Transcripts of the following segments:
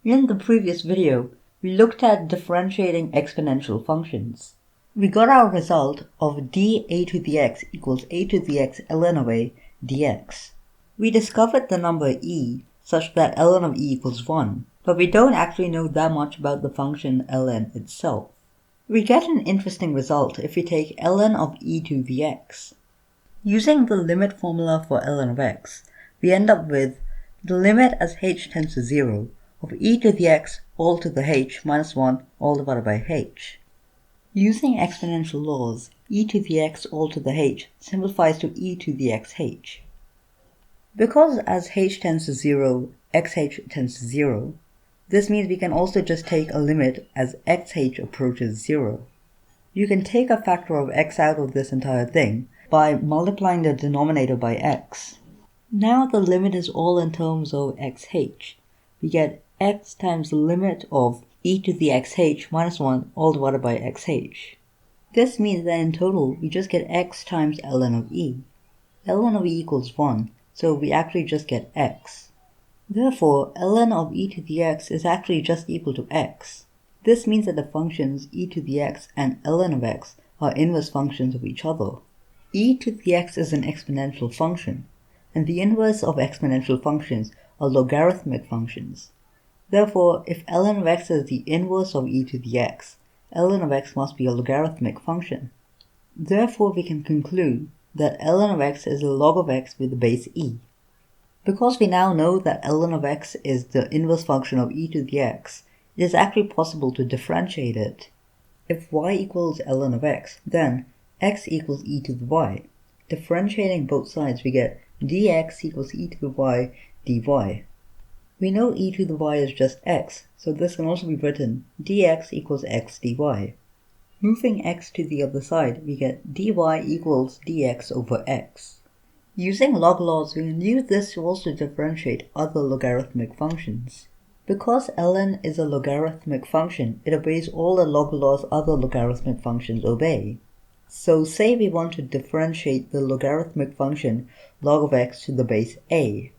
In the previous video, we looked at differentiating exponential functions. We got our result of dA to the x equals a to the x ln of a dx. We discovered the number e such that ln of e equals 1, but we don't actually know that much about the function ln itself. We get an interesting result if we take ln of e to the x. Using the limit formula for ln of x, we end up with the limit as h tends to 0 of e to the x all to the h minus 1 all divided by h. Using exponential laws, e to the x all to the h simplifies to e to the xh. Because as h tends to 0, xh tends to 0, this means we can also just take a limit as xh approaches 0. You can take a factor of x out of this entire thing by multiplying the denominator by x. Now the limit is all in terms of xh. We get x times the limit of e to the xh minus 1 all divided by xh. This means that in total we just get x times ln of e. ln of e equals 1, so we actually just get x. Therefore, ln of e to the x is actually just equal to x. This means that the functions e to the x and ln of x are inverse functions of each other. E to the x is an exponential function, and the inverse of exponential functions are logarithmic functions. Therefore, if ln of x is the inverse of e to the x, ln of x must be a logarithmic function. Therefore, we can conclude that ln of x is the log of x with the base e. Because we now know that ln of x is the inverse function of e to the x, it is actually possible to differentiate it. If y equals ln of x, then x equals e to the y. Differentiating both sides, we get dx equals e to the y dy. We know e to the y is just x, so this can also be written dx equals x dy. Moving x to the other side, we get dy equals dx over x. Using log laws, we can use this to also differentiate other logarithmic functions. Because ln is a logarithmic function, it obeys all the log laws other logarithmic functions obey. So say we want to differentiate the logarithmic function log of x to the base a.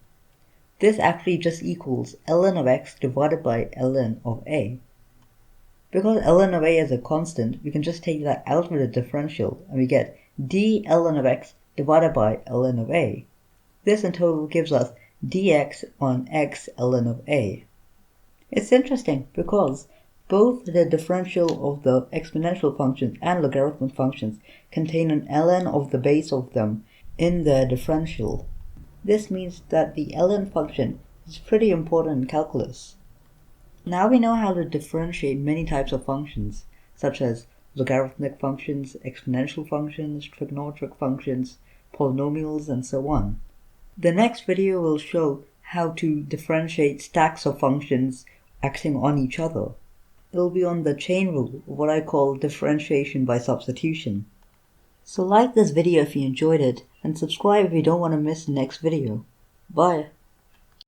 This actually just equals ln of x divided by ln of a. Because ln of a is a constant, we can just take that out with a differential, and we get d ln of x divided by ln of a. This in total gives us dx on x ln of a. It's interesting because both the differential of the exponential functions and logarithmic functions contain an ln of the base of them in their differential. This means that the ln function is pretty important in calculus. Now we know how to differentiate many types of functions, such as logarithmic functions, exponential functions, trigonometric functions, polynomials, and so on. The next video will show how to differentiate stacks of functions acting on each other. It will be on the chain rule, what I call differentiation by substitution. So like this video if you enjoyed it, and subscribe if you don't want to miss the next video. Bye!